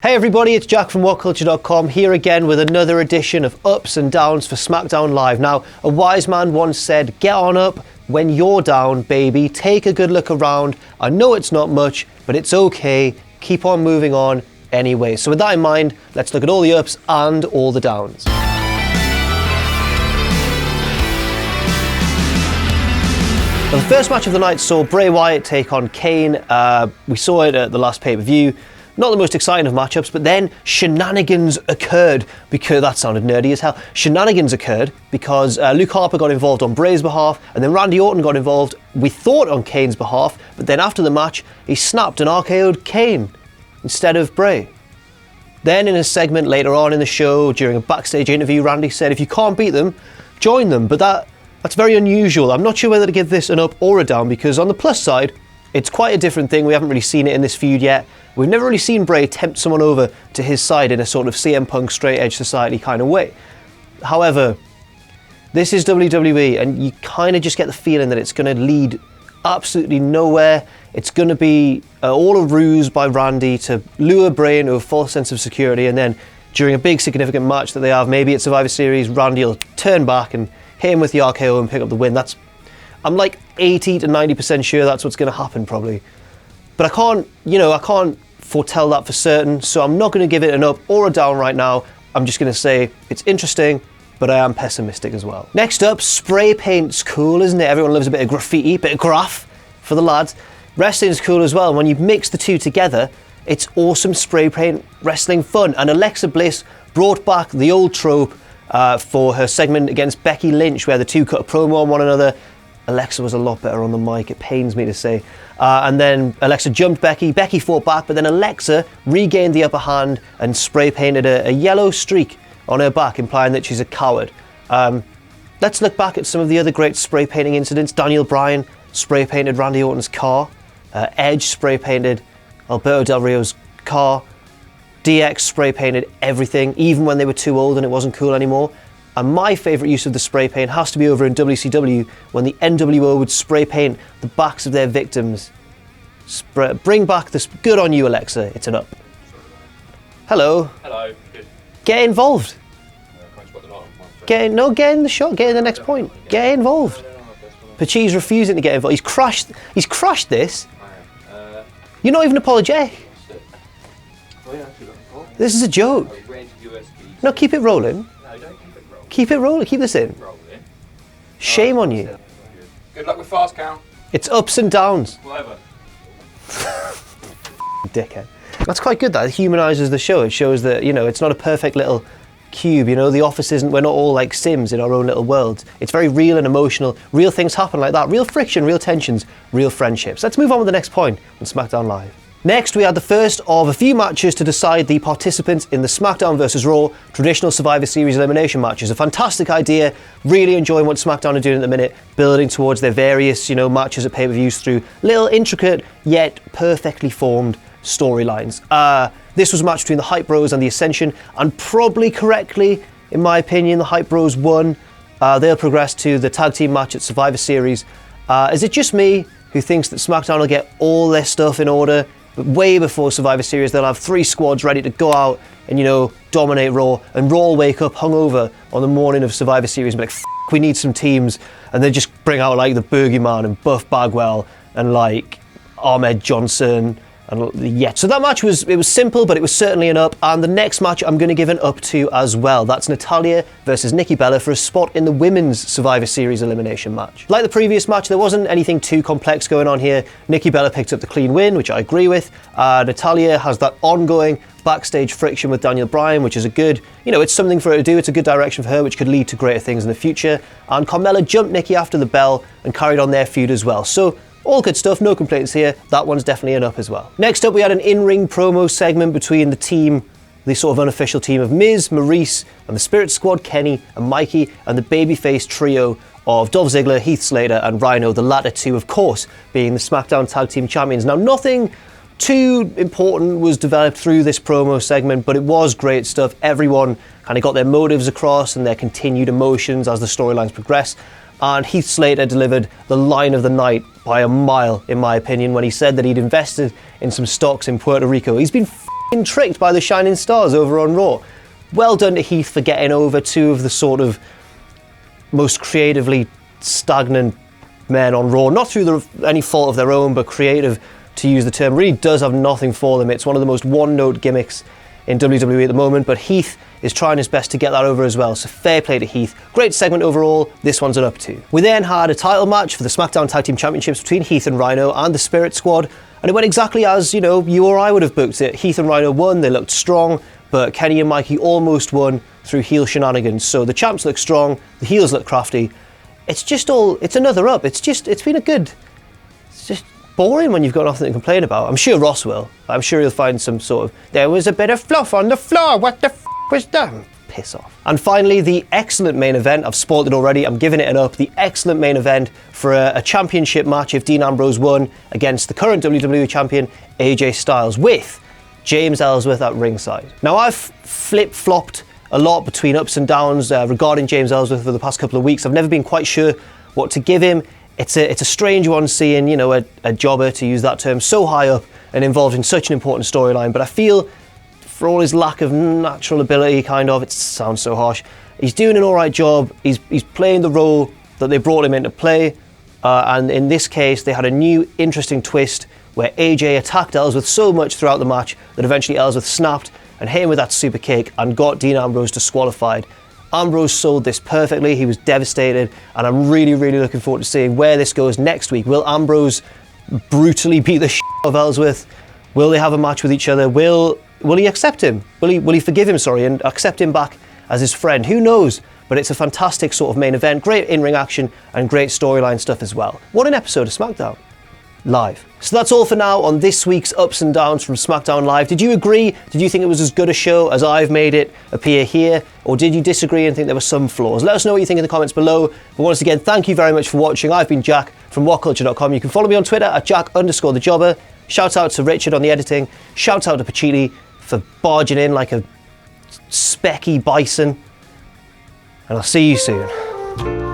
Hey everybody, it's Jack from WhatCulture.com here again with another edition of Ups and Downs for Smackdown Live. Now, a wise man once said, get on up when you're down, baby. Take a good look around. I know it's not much, but it's okay. Keep on moving on anyway. So with that in mind, let's look at all the ups and all the downs. Well, the first match of the night saw Bray Wyatt take on Kane. We saw it at the last pay-per-view. Not the most exciting of matchups, but then shenanigans occurred because that sounded nerdy as hell. Shenanigans occurred because Luke Harper got involved on Bray's behalf, and then Randy Orton got involved, we thought, on Kane's behalf, but then after the match, he snapped and RKO'd Kane instead of Bray. Then in a segment later on in the show, during a backstage interview, Randy said, if you can't beat them, join them. But that's very unusual. I'm not sure whether to give this an up or a down, because on the plus side, it's quite a different thing. We haven't really seen it in this feud yet. We've never really seen Bray tempt someone over to his side in a sort of CM Punk straight edge society kind of way. However, this is WWE, and you kind of just get the feeling that it's going to lead absolutely nowhere. It's going to be all a ruse by Randy to lure Bray into a false sense of security, and then during a big significant match that they have, maybe at Survivor Series, Randy will turn back and hit him with the RKO and pick up the win. I'm like 80 to 90% sure that's what's going to happen probably. But I can't foretell that for certain, so I'm not going to give it an up or a down right now. I'm just going to say it's interesting, but I am pessimistic as well. Next up, spray paint's cool, isn't it? Everyone loves a bit of graffiti, a bit of graph for the lads. Wrestling's cool as well. When you mix the two together, it's awesome spray paint wrestling fun. And Alexa Bliss brought back the old trope for her segment against Becky Lynch, where the two cut a promo on one another. Alexa was a lot better on the mic, it pains me to say. And then Alexa jumped Becky, Becky fought back, but then Alexa regained the upper hand and spray painted a yellow streak on her back, implying that she's a coward. Let's look back at some of the other great spray painting incidents. Daniel Bryan spray painted Randy Orton's car. Edge spray painted Alberto Del Rio's car. DX spray painted everything, even when they were too old and it wasn't cool anymore. And my favourite use of the spray paint has to be over in WCW, when the NWO would spray paint the backs of their victims. Bring back this. Good on you, Alexa. It's an up. Hello. Hello. Good. Get involved. Get in the shot. Get in the next point. Get involved. Pachi's refusing to get involved. He's crushed this. You're not even apologetic. This is a joke. No, keep it rolling. Keep it rolling. Keep this in. Shame on you. Good luck with fast count. It's ups and downs. Whatever. Dickhead. That's quite good. That humanises the show. It shows that, it's not a perfect little cube. The office isn't. We're not all like Sims in our own little world. It's very real and emotional. Real things happen like that. Real friction, real tensions, real friendships. Let's move on with the next point on Smackdown Live. Next, we had the first of a few matches to decide the participants in the SmackDown vs. Raw traditional Survivor Series elimination matches. A fantastic idea. Really enjoying what SmackDown are doing at the minute, building towards their various, matches at pay-per-views through little intricate yet perfectly formed storylines. This was a match between the Hype Bros and the Ascension, and probably correctly, in my opinion, the Hype Bros won. They'll progress to the tag team match at Survivor Series. Is it just me who thinks that SmackDown will get all their stuff in order? But way before Survivor Series, they'll have 3 squads ready to go out and, dominate Raw. And Raw will wake up hungover on the morning of Survivor Series and be like, we need some teams. And they just bring out, the Boogeyman and Buff Bagwell and, Ahmed Johnson. So that match was simple, but it was certainly an up. And the next match I'm going to give an up to as well. That's Natalya versus Nikki Bella for a spot in the Women's Survivor Series elimination match. Like the previous match, there wasn't anything too complex going on here. Nikki Bella picked up the clean win, which I agree with. Natalya has that ongoing backstage friction with Daniel Bryan, which is a good, it's something for her to do. It's a good direction for her, which could lead to greater things in the future. And Carmella jumped Nikki after the bell and carried on their feud as well. So all good stuff, no complaints here. That one's definitely an up as well. Next up, we had an in-ring promo segment between the sort of unofficial team of Miz, Maurice, and the Spirit Squad, Kenny and Mikey, and the babyface trio of Dolph Ziggler, Heath Slater, and Rhino, the latter two, of course, being the SmackDown Tag Team Champions. Now, nothing too important was developed through this promo segment, but it was great stuff. Everyone kind of got their motives across and their continued emotions as the storylines progress. And Heath Slater delivered the line of the night by a mile, in my opinion, when he said that he'd invested in some stocks in Puerto Rico. He's been tricked by the Shining Stars over on Raw. Well done to Heath for getting over two of the sort of most creatively stagnant men on Raw. Not through any fault of their own, but creative, to use the term, really does have nothing for them. It's one of the most one-note gimmicks in WWE at the moment, but Heath is trying his best to get that over as well, so fair play to Heath. Great segment overall, this one's an up to. We then had a title match for the Smackdown Tag Team Championships between Heath and Rhino and the Spirit Squad, and it went exactly as, you know, you or I would have booked it. Heath and Rhino won, they looked strong, but Kenny and Mikey almost won through heel shenanigans. So the champs look strong, the heels look crafty. It's another up. It's just boring when you've got nothing to complain about. I'm sure Ross will. I'm sure he'll find some sort of, there was a bit of fluff on the floor, what the was that? Piss off. And finally, the excellent main event. I've spoiled it already, I'm giving it an up. The excellent main event for a championship match if Dean Ambrose won against the current WWE champion, AJ Styles, with James Ellsworth at ringside. Now, I've flip-flopped a lot between ups and downs regarding James Ellsworth for the past couple of weeks. I've never been quite sure what to give him. It's a strange one seeing, you know, a jobber, to use that term, so high up and involved in such an important storyline, but I feel for all his lack of natural ability, it sounds so harsh, he's doing an alright job. He's playing the role that they brought him in to play, and in this case they had a new interesting twist where AJ attacked Ellsworth so much throughout the match that eventually Ellsworth snapped and hit him with that super kick and got Dean Ambrose disqualified. Ambrose sold this perfectly, he was devastated, and I'm really, really looking forward to seeing where this goes next week. Will Ambrose brutally beat the shit out of Ellsworth? Will they have a match with each other? Will he accept him? Will he forgive him, and accept him back as his friend? Who knows? But it's a fantastic sort of main event, great in-ring action and great storyline stuff as well. What an episode of Smackdown Live. So that's all for now on this week's Ups and Downs from Smackdown Live. Did you agree? Did you think it was as good a show as I've made it appear here? Or did you disagree and think there were some flaws? Let us know what you think in the comments below. But once again, thank you very much for watching. I've been Jack from WhatCulture.com. You can follow me on Twitter at Jack_the_jobber. Shout out to Richard on the editing. Shout out to Pachili for barging in like a specky bison. And I'll see you soon.